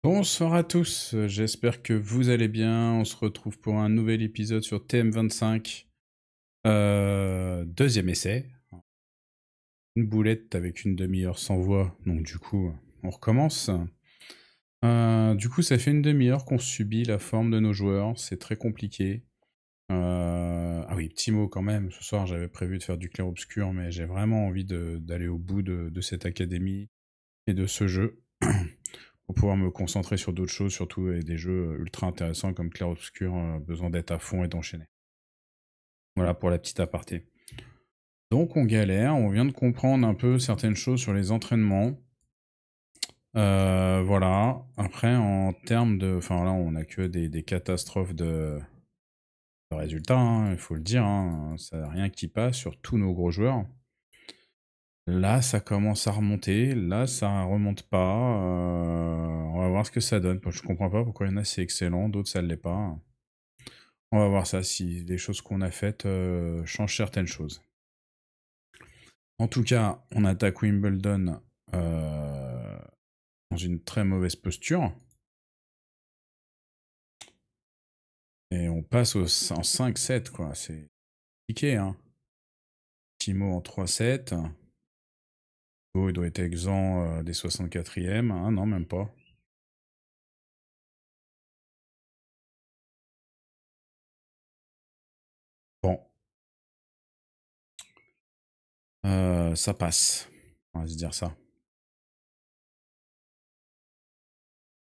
Bonsoir à tous, j'espère que vous allez bien. On se retrouve pour un nouvel épisode sur TM25. Deuxième essai. Une boulette avec une demi-heure sans voix, donc du coup, on recommence. Du coup, ça fait une demi-heure qu'on subit la forme de nos joueurs, c'est très compliqué. Ah oui, petit mot quand même, ce soir j'avais prévu de faire du clair-obscur, mais j'ai vraiment envie d'aller au bout de cette académie et de ce jeu. Pour pouvoir me concentrer sur d'autres choses, surtout avec des jeux ultra intéressants comme Clair Obscur, besoin d'être à fond et d'enchaîner. Voilà pour la petite aparté. Donc on galère, on vient de comprendre un peu certaines choses sur les entraînements. Voilà. Après, en termes de... Enfin là, on a que des catastrophes de résultats, hein, il faut le dire. Hein. Ça n'a rien qui passe sur tous nos gros joueurs. Là, ça commence à remonter. Là, ça remonte pas. On va voir ce que ça donne. Je comprends pas pourquoi il y en a c'est excellent, d'autres ça l'est pas. On va voir ça si les choses qu'on a faites changent certaines choses. En tout cas, on attaque Wimbledon dans une très mauvaise posture. Et on passe en 5-7, quoi. C'est compliqué, hein. Timo en 3-7. Go, il doit être exempt des 64e. Hein, non, même pas. Bon. Ça passe. On va se dire ça.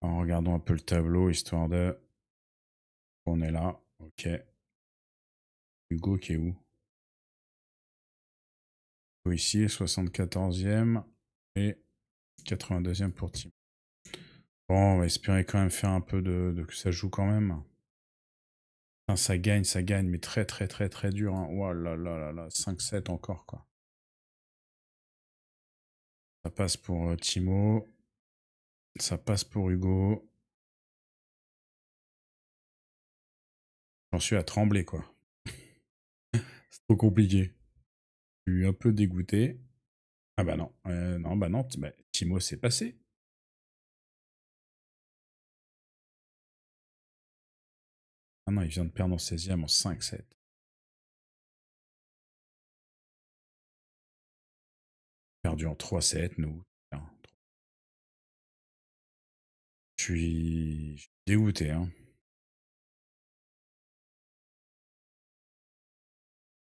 En regardant un peu le tableau, histoire de... On est là. Ok. Hugo qui est où? Hugo ici, 74e. Et 82e pour Tim. Bon, on va espérer quand même faire un peu que ça joue quand même. Putain, ça gagne, mais très très très très dur. Hein. Oh là là là là, 5-7 encore quoi. Ça passe pour Timo. Ça passe pour Hugo. J'en suis à trembler quoi. C'est trop compliqué. Je suis un peu dégoûté. Ah bah non, non, bah non, bah, Timo s'est passé. Ah non, il vient de perdre en 16e en 5-7. Perdu en 3-7, nous. Je suis dégoûté, hein.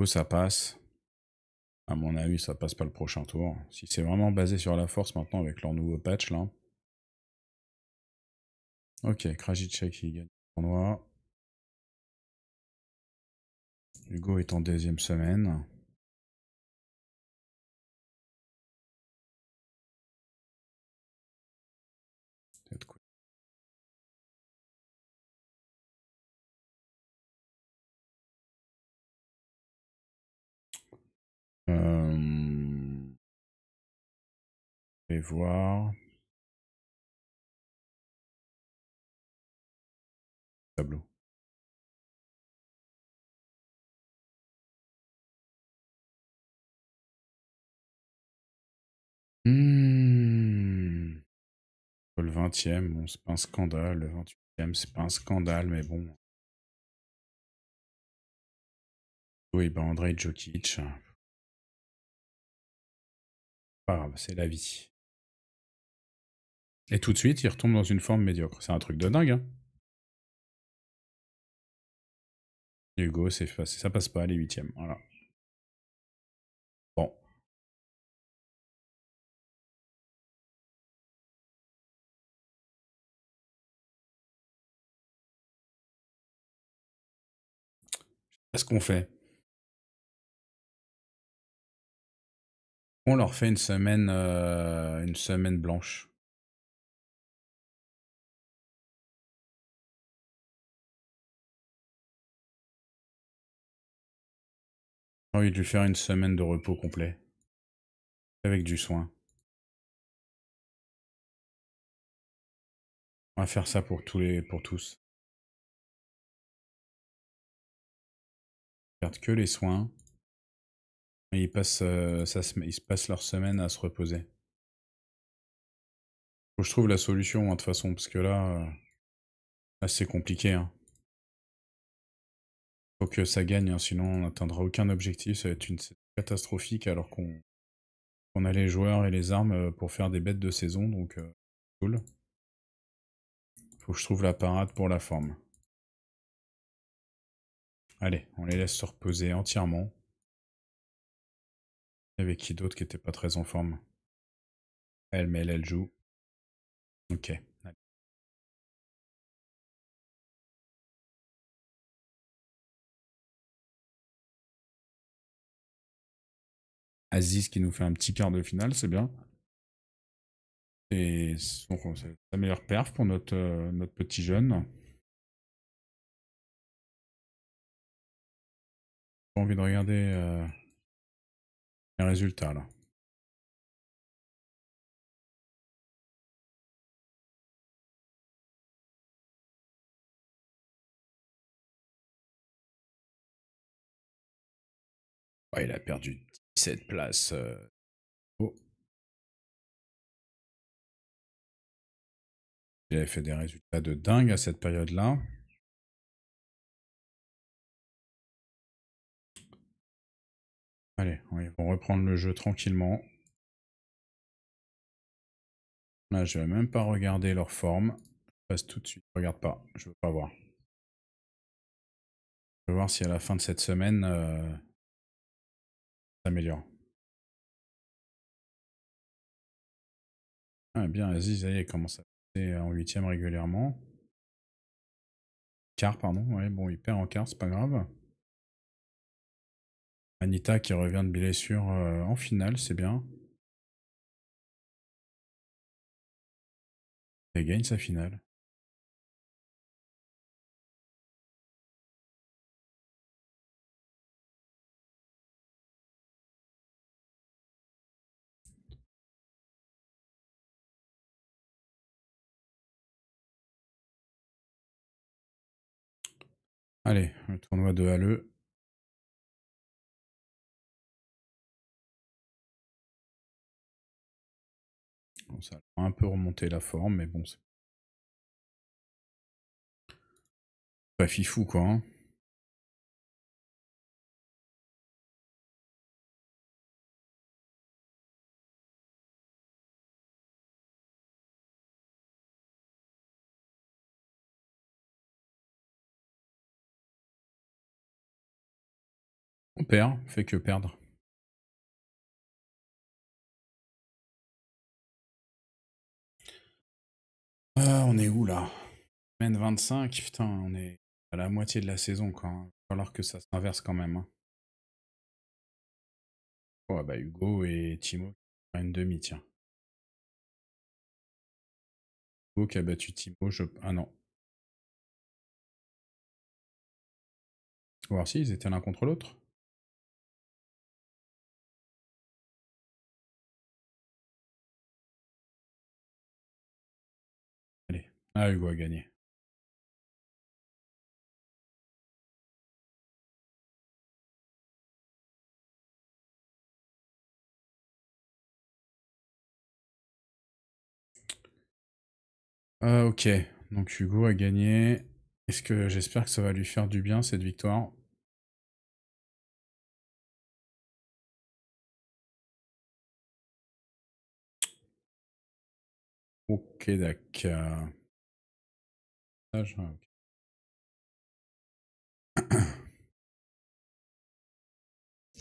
Ça passe. À mon avis, ça passe pas le prochain tour. Si c'est vraiment basé sur la force maintenant avec leur nouveau patch là. Ok, Krajicek qui gagne le tournoi. Hugo est en deuxième semaine. Peut-être quoi. Je vais voir. Tableau. Hmm. Le 20e, bon, c'est pas un scandale. Le 28e, c'est pas un scandale, mais bon. Oui, bah Andrei Djokic. Pas grave, c'est la vie. Et tout de suite, il retombe dans une forme médiocre. C'est un truc de dingue, hein. Hugo, ça passe pas, les huitièmes. Voilà. Bon. Qu'est-ce qu'on fait? On leur fait une semaine blanche. J'ai envie de lui faire une semaine de repos complet. Avec du soin. On va faire ça pour tous. Ils perdent que les soins. Et ils se passent leur semaine à se reposer. Faut que je trouve la solution, hein, de toute façon, parce que là c'est compliqué, hein. Faut que ça gagne, hein, sinon on n'atteindra aucun objectif, ça va être une saison catastrophique alors qu'on a les joueurs et les armes pour faire des bêtes de saison, donc cool. Faut que je trouve la parade pour la forme. Allez, on les laisse se reposer entièrement. Avec qui d'autre qui était pas très en forme? Elle, mais elle joue. Ok. Allez. Aziz qui nous fait un petit quart de finale, c'est bien. Et c'est la meilleure perf pour notre petit jeune. J'ai envie de regarder les résultats là. Ouais, il a perdu 17 places. Oh, il avait fait des résultats de dingue à cette période-là. Allez, ils vont reprendre le jeu tranquillement. Là, je vais même pas regarder leur forme. Je passe tout de suite. Je regarde pas. Je veux pas voir. Je veux voir si à la fin de cette semaine, ça s'améliore. Ah, bien, Aziz, ça y est, commence à passer en huitième régulièrement. Quart, pardon. Ouais, bon, il perd en quart, c'est pas grave. Anita qui revient de blessure en finale, c'est bien. Elle gagne sa finale. Allez, le tournoi de Halleux. Bon, ça a un peu remonté la forme, mais bon, c'est pas fifou quoi, hein. On perd, fait que perdre. Ah, on est où là? Semaine 25, putain, on est à la moitié de la saison quand même. Il va falloir que ça s'inverse quand même, hein. Ouais, bah Hugo et Timo qui font une demi, tiens. Hugo qui a battu Timo, ah non. On va voir si ils étaient l'un contre l'autre. Allez. Ah, Hugo a gagné. Ok, donc Hugo a gagné. Est-ce que j'espère que ça va lui faire du bien cette victoire? Ok, d'accord. Ok.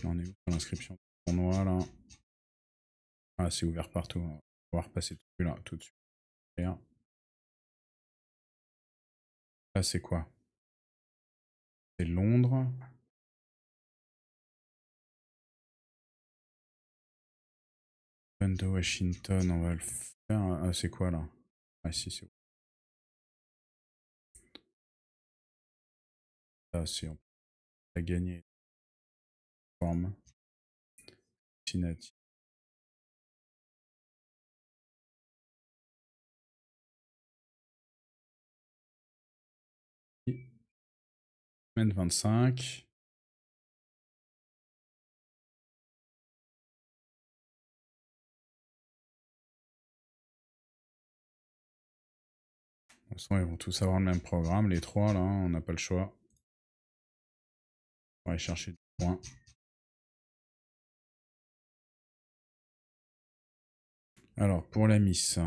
On est où pour l'inscription du tournoi là? Ah, c'est ouvert partout. On va pouvoir passer tout là, tout de suite. Là, c'est quoi? C'est Londres. Open de Washington, on va le faire. Ah, c'est quoi là? Ah, si, c'est ça, c'est on a gagné. Forme. Cincinnati. Semaine 25. toute façon, ils vont tous avoir le même programme, les trois là, on n'a pas le choix. On va aller chercher des points. Alors, pour la Miss.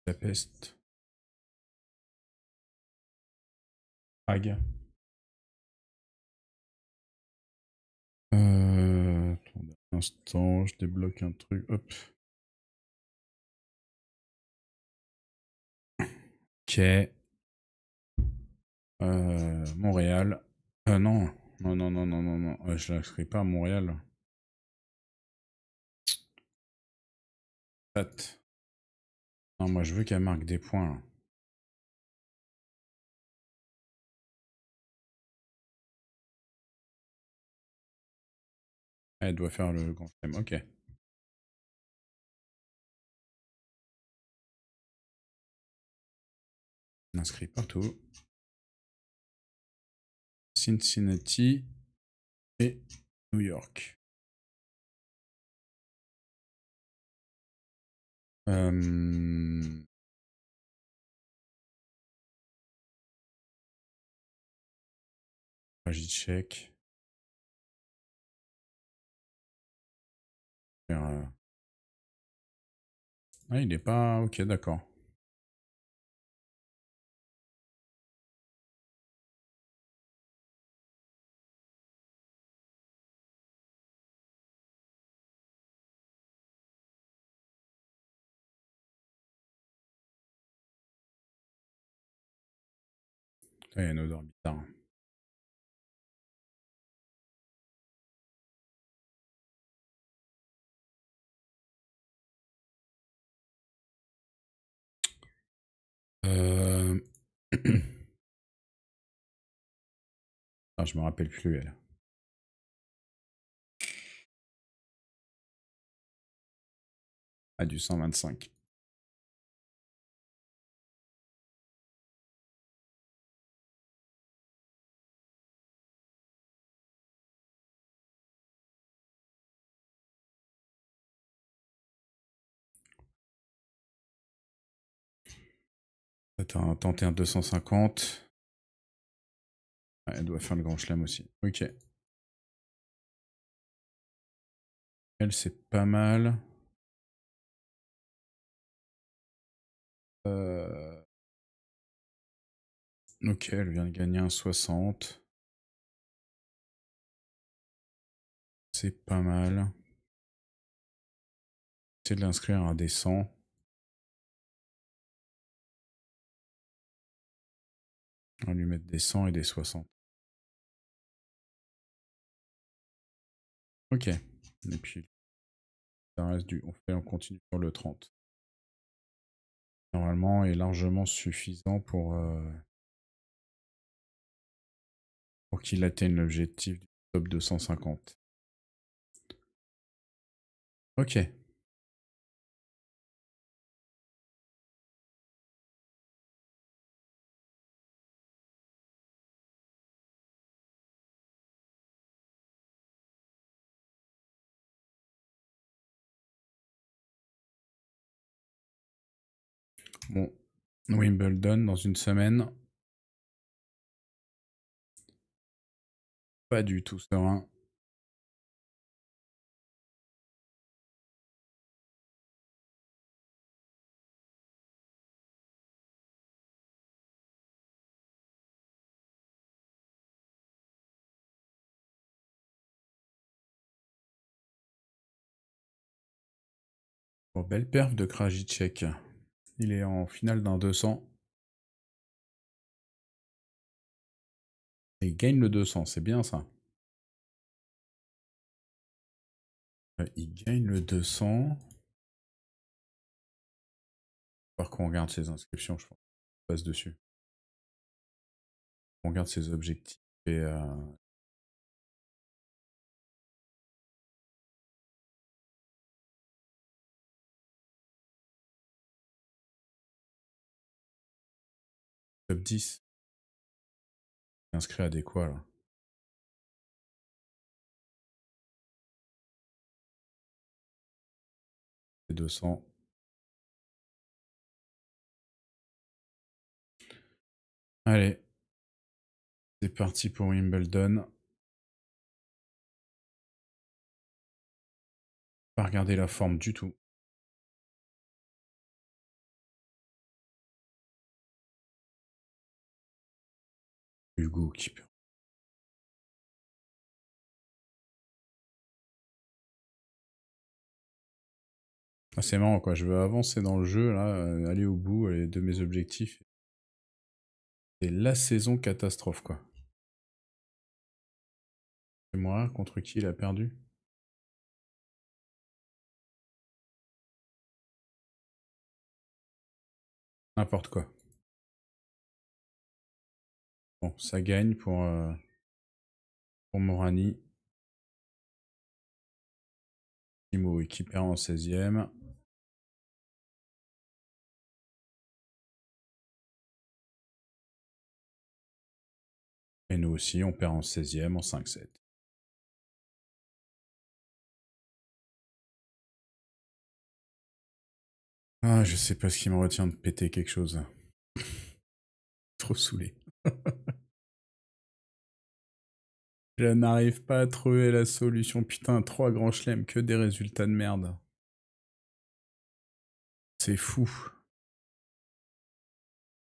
La peste. Prague. Attendez un instant, je débloque un truc. Hop. Ok. Montréal. Non. Non, non, non, non, non, non. Je l'inscris pas à Montréal. Pat. Non, moi je veux qu'elle marque des points là. Elle doit faire le grand chelem. Ok. Inscrit partout. Cincinnati et New York. Euh... Tchèque. Ah, il est pas... Ok, d'accord. Il y a une odeur bizarre. Euh... Ah, je me rappelle plus, elle. Ah, du 125. Attends, tenter un 250. Ouais, elle doit faire le grand chelem aussi. Ok. Elle, c'est pas mal. Euh... Ok, elle vient de gagner un 60. C'est pas mal. C'est de l'inscrire à des 100. On va lui mettre des 100 et des 60. Ok. Et puis, ça reste du... On continue sur le 30. Normalement, est largement suffisant pour qu'il atteigne l'objectif du top 250. Ok. Bon. Wimbledon dans une semaine. Pas du tout serein. Bon, belle perf de Krajicek. Il est en finale d'un 200. Et il gagne le 200, c'est bien ça. Il gagne le 200. Par qu'on regarde ses inscriptions, je pense. On passe dessus. On regarde ses objectifs et top 10. Inscrit à des quoi là? C'est 200. Allez, c'est parti pour Wimbledon. Pas regarder la forme du tout. Hugo qui perd. Ah, c'est marrant quoi, je veux avancer dans le jeu, là, aller au bout de mes objectifs. C'est la saison catastrophe quoi. C'est moi, contre qui il a perdu? N'importe quoi. Bon, ça gagne pour Morani. Timo qui perd en 16ème. Et nous aussi, on perd en 16ème en 5-7. Ah, je sais pas ce qui me retient de péter quelque chose. Trop saoulé. Je n'arrive pas à trouver la solution. Putain, 3 grands chelems, que des résultats de merde. C'est fou.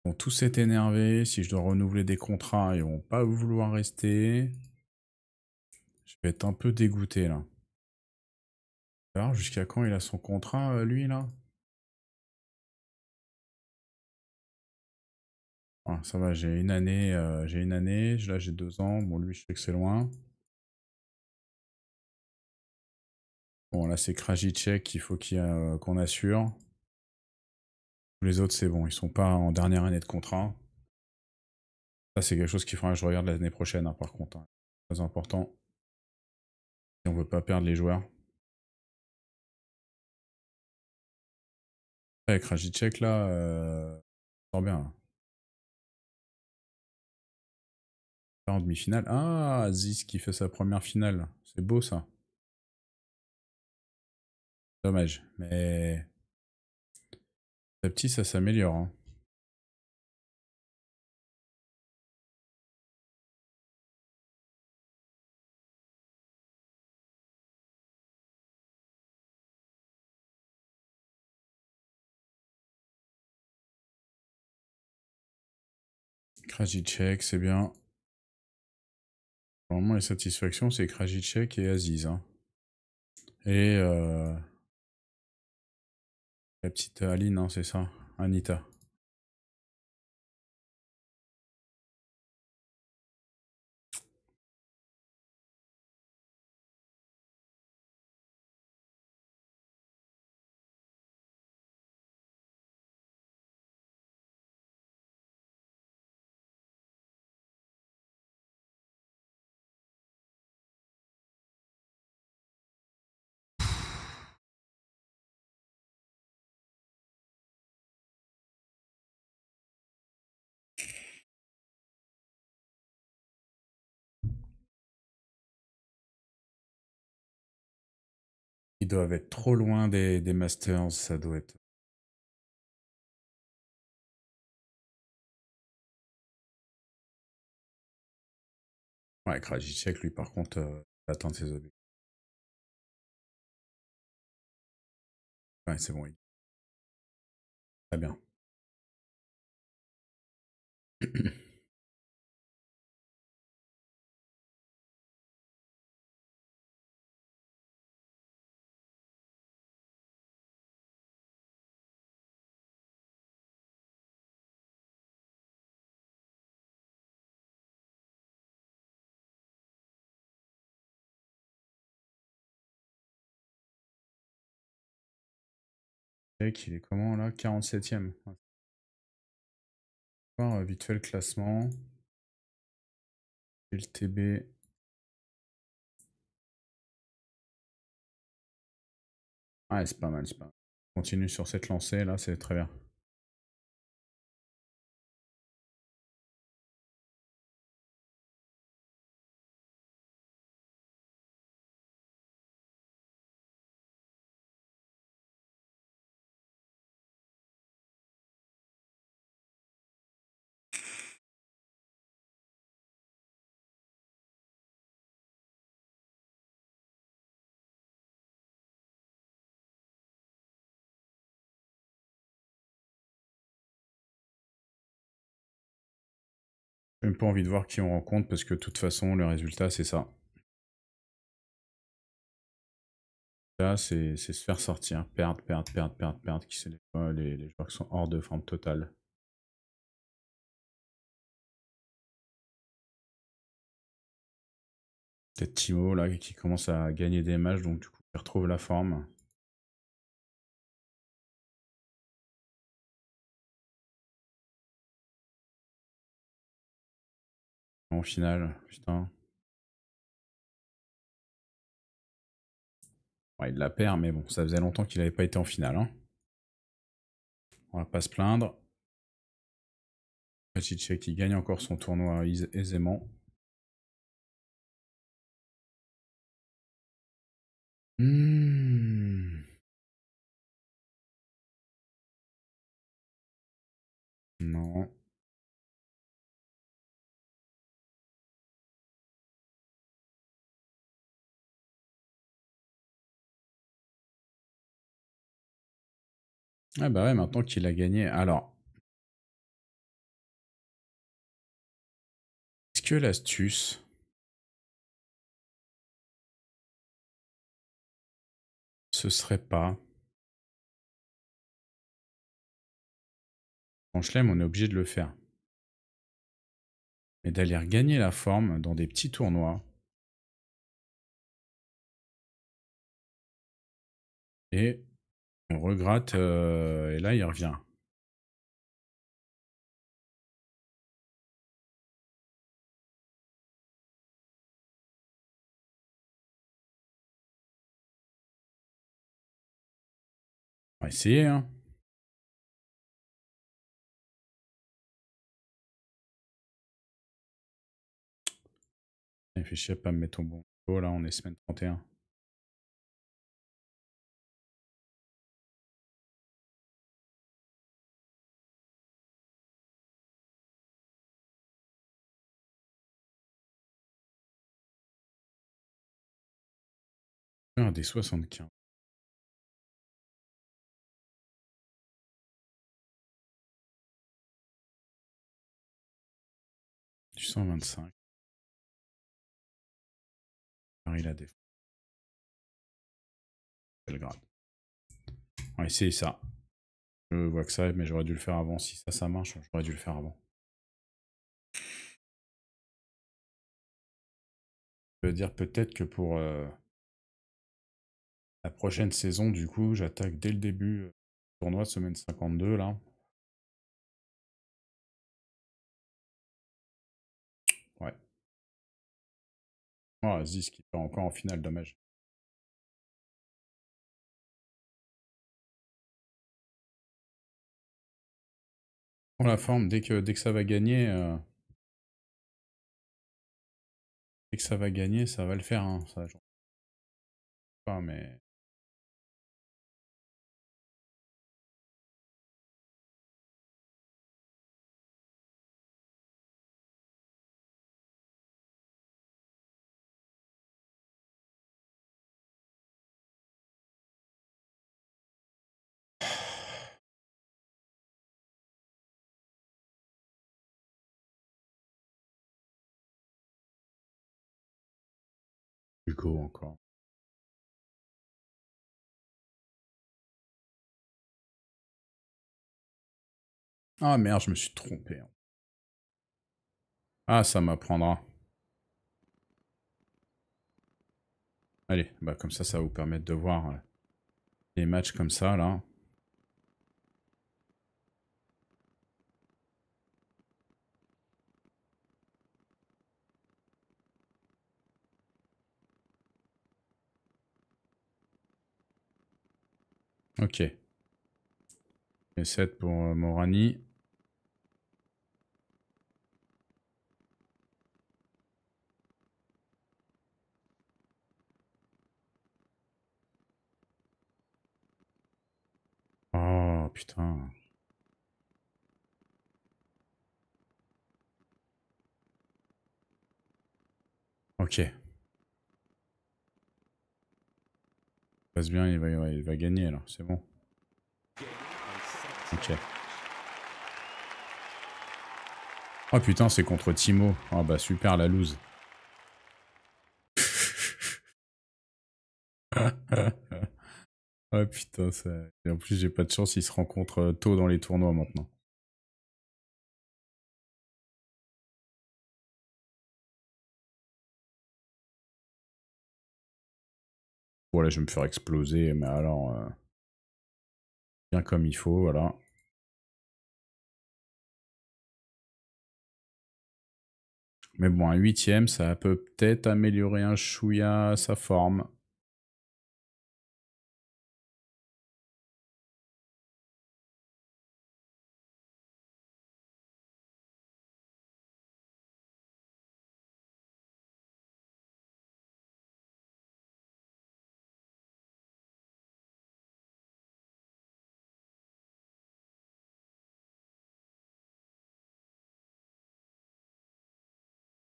Ils vont tous être énervés. Si je dois renouveler des contrats, ils vont pas vouloir rester. Je vais être un peu dégoûté là. Alors, jusqu'à quand il a son contrat, lui là? Ah, ça va, j'ai une année, là j'ai 2 ans. Bon, lui, je sais que c'est loin. Bon, là, c'est Krajicek qu'il faut qu'on assure. Tous les autres, c'est bon, ils sont pas en dernière année de contrat. Ça, c'est quelque chose qu'il faudra que je regarde l'année prochaine, hein, par contre, hein. Très important. Si on veut pas perdre les joueurs. Ouais, Krajicek, là, sort bien, hein. Pas en demi-finale. Ah, Ziz qui fait sa première finale. C'est beau, ça. Dommage. Mais petit à petit, ça s'améliore, hein. Krajicek, c'est bien. Vraiment, les satisfactions, c'est Krajicek et Aziz, hein. Et la petite Aline, hein, c'est ça. Anita. Ils doivent être trop loin des Masters, ça doit être. Ouais, Krajicek, lui, par contre, va atteindre ses objectifs. Ouais, c'est bon, très bien. Krajicek, il est comment là? 47ème. Ouais. Voir, vite fait le classement. Et le TB. Ouais, c'est pas mal, c'est pas mal. Continue sur cette lancée là, c'est très bien. J'ai même pas envie de voir qui on rencontre parce que de toute façon, le résultat, c'est ça. Là, c'est se faire sortir. Perdre, perdre, perdre, perdre, perdre. Qui c'est les joueurs qui sont hors de forme totale. Peut-être Timo, là, qui commence à gagner des matchs, donc du coup, il retrouve la forme. En finale, putain. Ouais, il la perd, mais bon, ça faisait longtemps qu'il n'avait pas été en finale. Hein. On va pas se plaindre. Pachicek qui gagne encore son tournoi aisément. Hmm. Non. Ah bah ouais, maintenant qu'il a gagné. Alors, est-ce que l'astuce, ce serait pas... En Chelem, on est obligé de le faire. Mais d'aller regagner la forme dans des petits tournois. Et on regrette, et là, il revient. On va essayer, hein. Réfléchis à pas me mettre au bon niveau, là, on est semaine 31. Un des 75. Du 125. Paris la défense. Belgrade. On va essayer ça. Je vois que ça, mais j'aurais dû le faire avant. Si ça marche, j'aurais dû le faire avant. Je veux dire peut-être que pour la prochaine saison, du coup, j'attaque dès le début tournoi semaine 52, là. Ouais. Oh, Aziz qui part encore en finale, dommage. Pour la forme, dès que ça va gagner, dès que ça va gagner, ça va le faire. Hein. Ça, j'en sais pas, mais... Hugo encore. Ah merde, je me suis trompé. Hein. Ah, ça m'apprendra. Allez, bah comme ça va vous permettre de voir les matchs comme ça, là. Ok. Et 7 pour Morani. Oh, putain. Ok. Passe bien, il va gagner, là. C'est bon. Ok. Oh putain, c'est contre Timo. Ah bah super la loose. Ah putain, ça... Et en plus j'ai pas de chance, ils se rencontrent tôt dans les tournois maintenant. Voilà, je vais me faire exploser, mais alors... bien comme il faut, voilà. Mais bon, un huitième, ça peut peut-être améliorer un chouïa sa forme.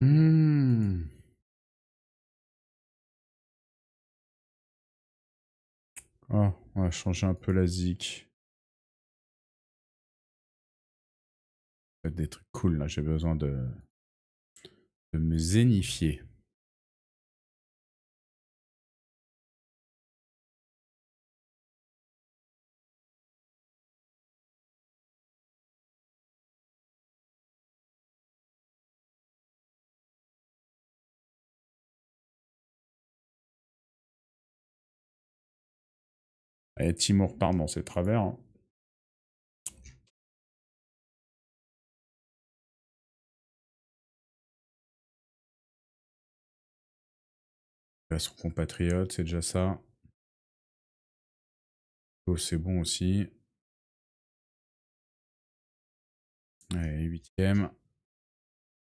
Hmm. Oh, on va changer un peu la zik. Des trucs cool là, j'ai besoin de me zénifier. Et Timur part dans ses travers, hein. Il a son compatriote, c'est déjà ça. Oh, c'est bon aussi. Allez, huitième.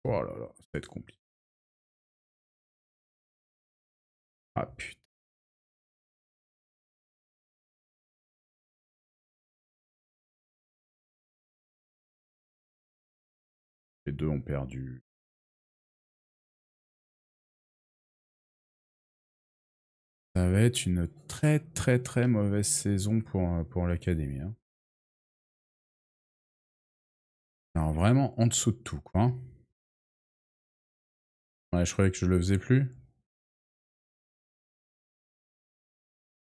Oh là là, ça va être compliqué. Ah putain, les deux ont perdu. Ça va être une très très très mauvaise saison pour l'académie, hein. Alors vraiment en dessous de tout, quoi, hein. Ouais, je croyais que je le faisais plus.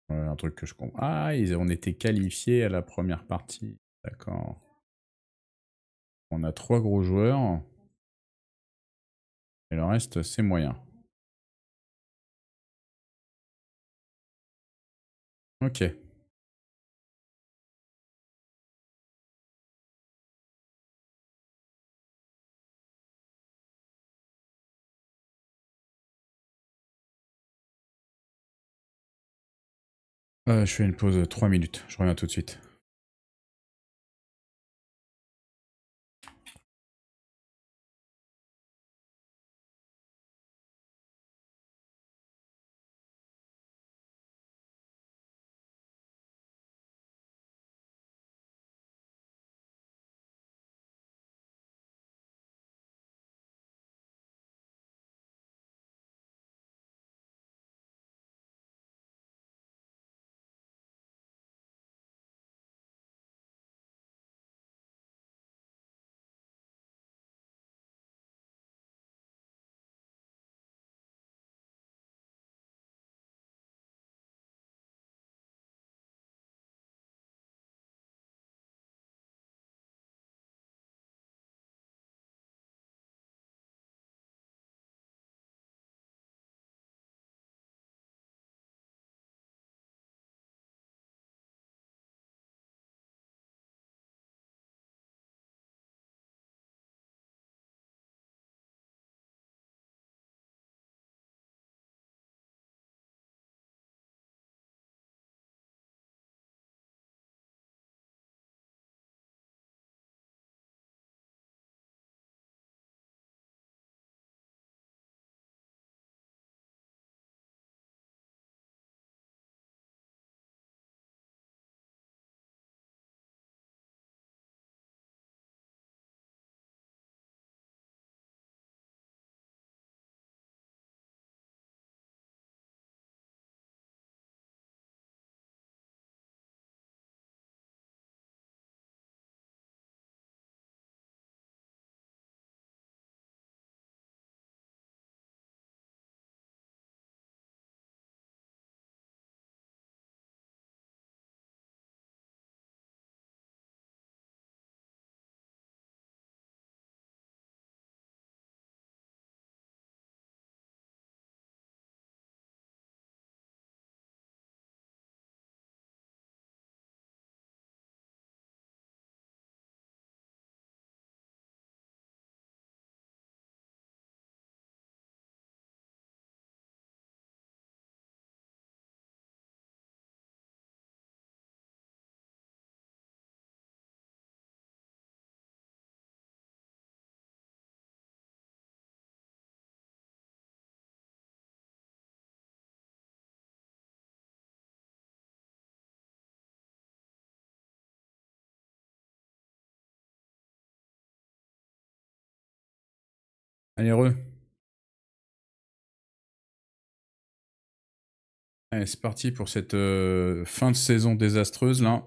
Ouais, un truc que je comprends. Ah, on était qualifiés à la première partie. D'accord. On a trois gros joueurs. Et le reste, c'est moyen. Ok. Je fais une pause de 3 minutes. Je reviens tout de suite. Allez, re. Allez, c'est parti pour cette fin de saison désastreuse là.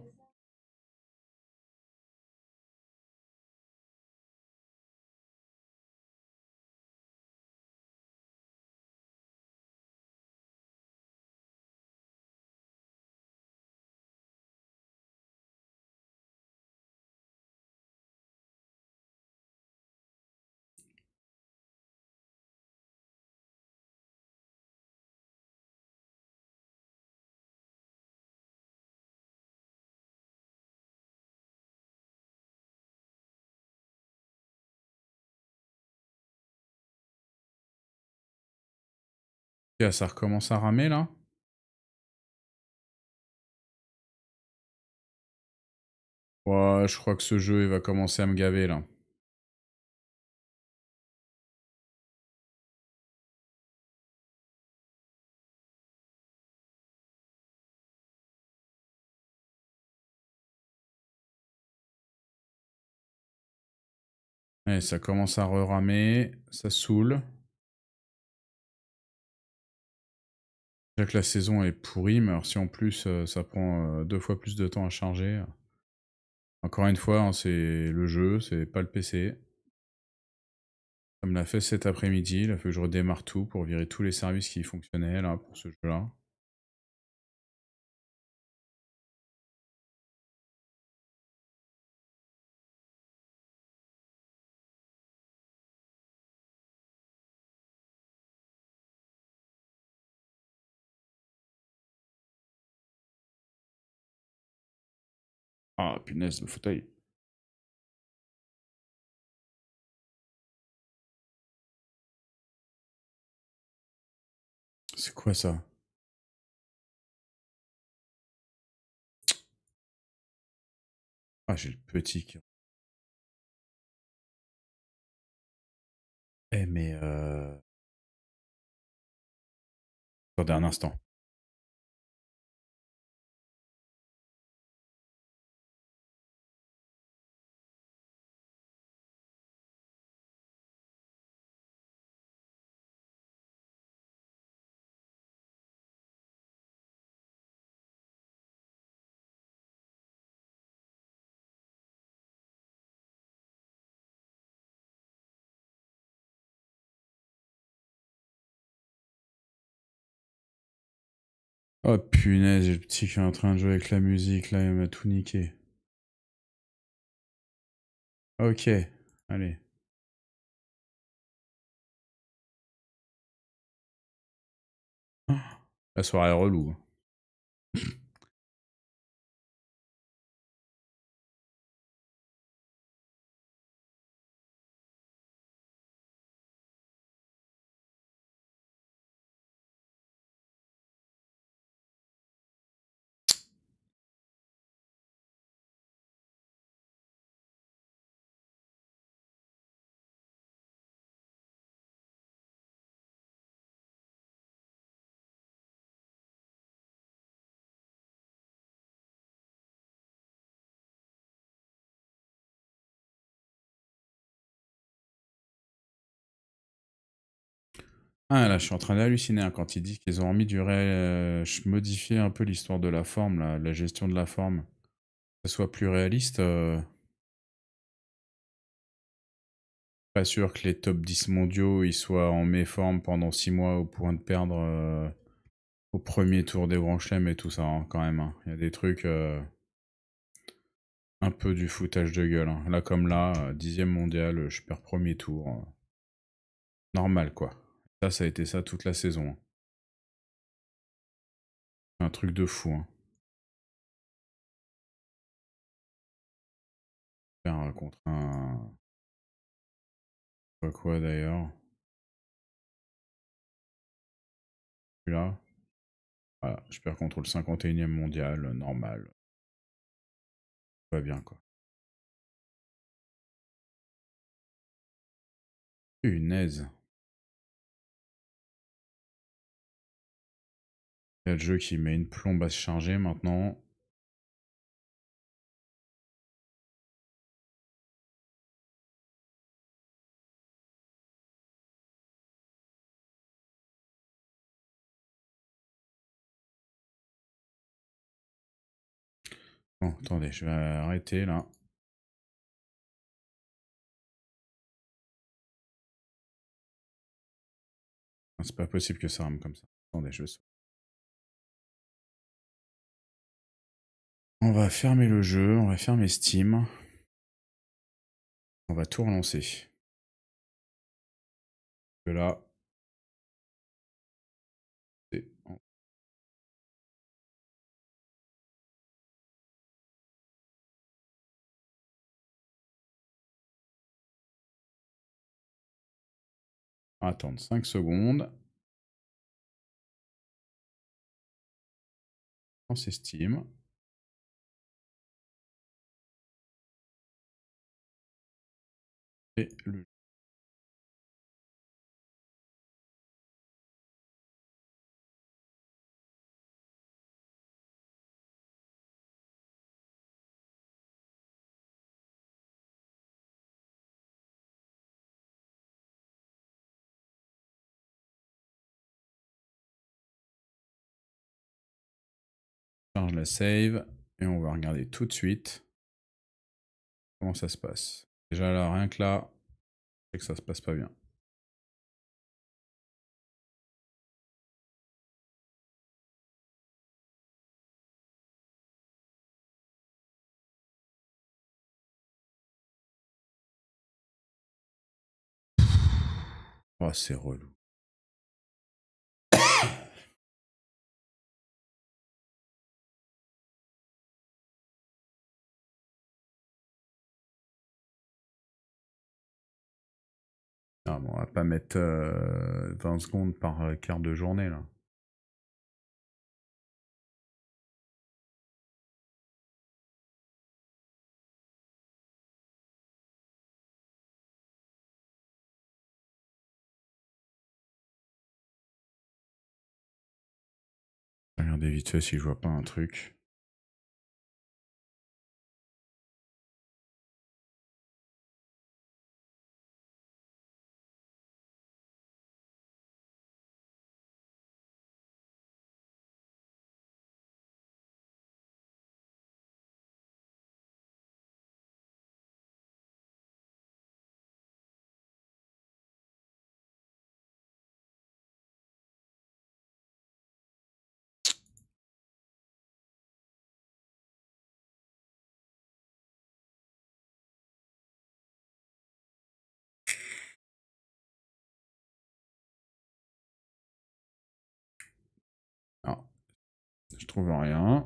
Ok, ça recommence à ramer là. Ouais, je crois que ce jeu il va commencer à me gaver là. Allez, ça commence à re-ramer, ça saoule. Déjà que la saison est pourrie, mais alors si en plus ça prend 2 fois plus de temps à charger. Encore une fois, hein, c'est le jeu, c'est pas le PC. Ça me l'a fait cet après-midi, il a fallu que je redémarre tout pour virer tous les services qui fonctionnaient là pour ce jeu-là. Ah punaise, le fauteuil. C'est quoi ça? Ah, j'ai le petit qui... Eh mais attendez un instant. Oh punaise, j'ai le petit qui est en train de jouer avec la musique là, il m'a tout niqué. Ok, allez. La soirée est relou. Ah là, je suis en train d'halluciner hein, quand il dit qu'ils ont remis du réel... modifier un peu l'histoire de la forme, là, la gestion de la forme. Que ce soit plus réaliste. Pas sûr que les top 10 mondiaux ils soient en méforme pendant 6 mois au point de perdre au premier tour des Grands Chelems et tout ça, hein, quand même. Hein. Il y a des trucs un peu du foutage de gueule. Hein. Là comme là, 10e mondial, je perds premier tour. Normal quoi. Ça a été ça toute la saison. Hein. Un truc de fou. Hein. Faire contre un... Pas quoi d'ailleurs. Celui-là. Voilà, je perds contre le 51e mondial, normal. Tout va bien quoi. Punaise. Il y a le jeu qui met une plombe à se charger maintenant. Bon, attendez, je vais arrêter là. C'est pas possible que ça rame comme ça. Attendez, je vais... On va fermer le jeu, on va fermer Steam. On va tout relancer. Que là... c'est... Attendre 5 secondes. Lancer Steam. Et le... charge la save. Et on va regarder tout de suite comment ça se passe. Déjà là, rien que là, c'est que ça se passe pas bien. Oh, c'est relou. Non, bon, on va pas mettre 20 secondes par quart de journée là. Regardez vite fait si je vois pas un truc. Ah, je trouve rien.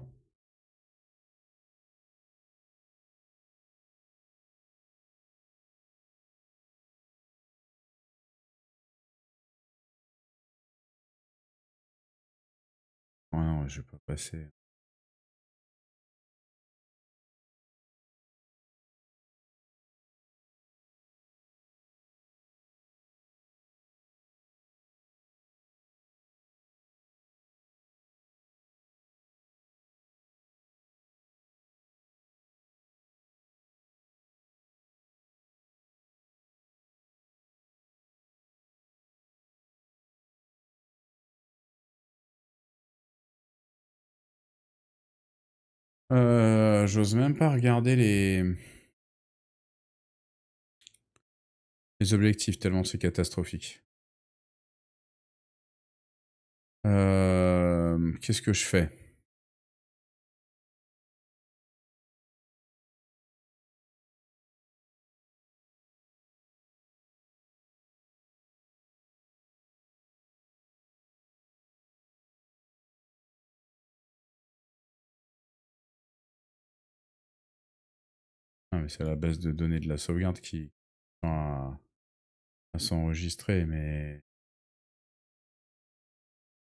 Oh non, je vais pas passer. J'ose même pas regarder les objectifs tellement c'est catastrophique. Qu'est-ce que je fais? Ah, mais c'est la base de données de la sauvegarde qui tend à s'enregistrer, mais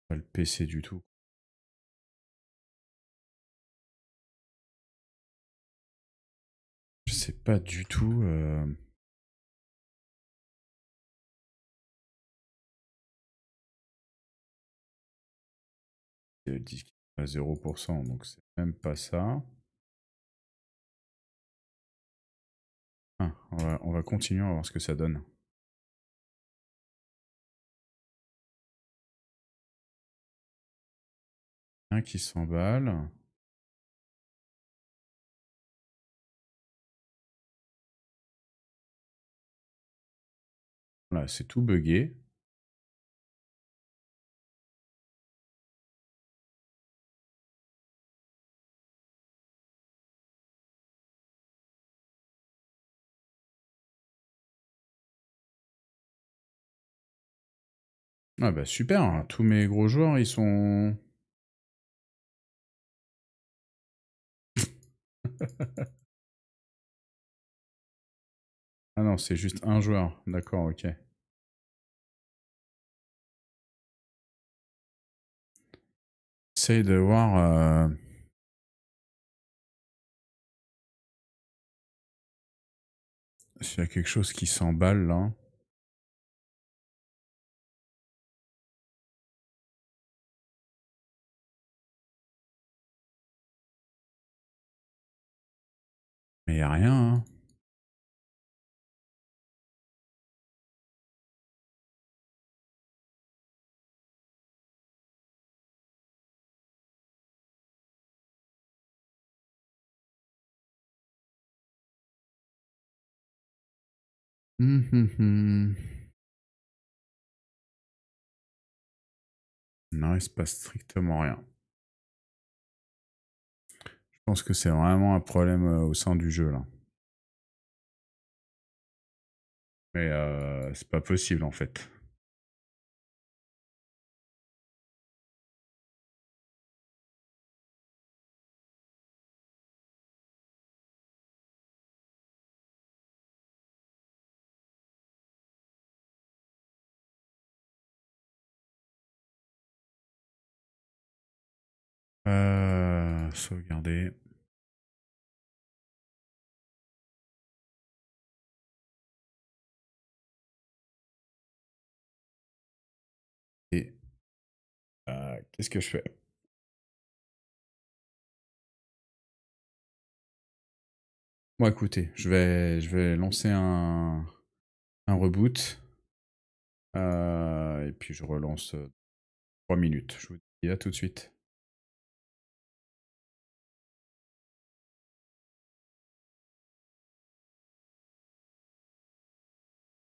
pas le PC du tout. Je sais pas du tout. Le disque à 0%, donc c'est même pas ça. Ah, on va continuer, on va voir ce que ça donne. Un qui s'emballe. Là, c'est tout buggé. Ah bah super, hein. Tous mes gros joueurs, ils sont... Ah non, c'est juste un joueur. D'accord, ok. Essaye de voir s'il y a quelque chose qui s'emballe là. Mais il y a rien, hein. Hum. Non, il se passe strictement rien. Je pense que c'est vraiment un problème au sein du jeu là. Mais c'est pas possible en fait. Sauvegarder. Et qu'est-ce que je fais? Bon, écoutez, je vais lancer un reboot. Et puis je relance 3 minutes. Je vous dis à tout de suite.